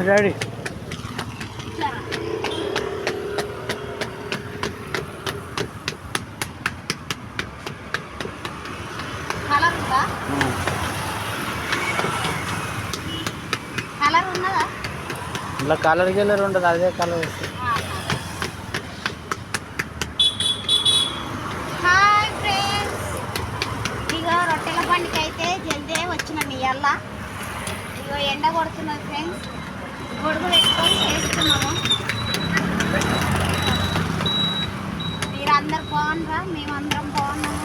Ready. Colour ఉందా? Colour ఉన్నదా? ఇలా కలర్ గిల్లర్ ఉంటుంది, అదే కలర్ వస్తుంది. హాయ్ ఫ్రెండ్స్, ఇగో రొట్టెల బండికి అయితే జల్దీ వచ్చినాం ఇవాళ. ఇగో ఎండ కొడుతున్నది ఫ్రెండ్స్, గొడుగు పెట్టుకొని చేస్తున్నాము. మీరందరు బాగున్నారా? మేమందరం బాగున్నాము.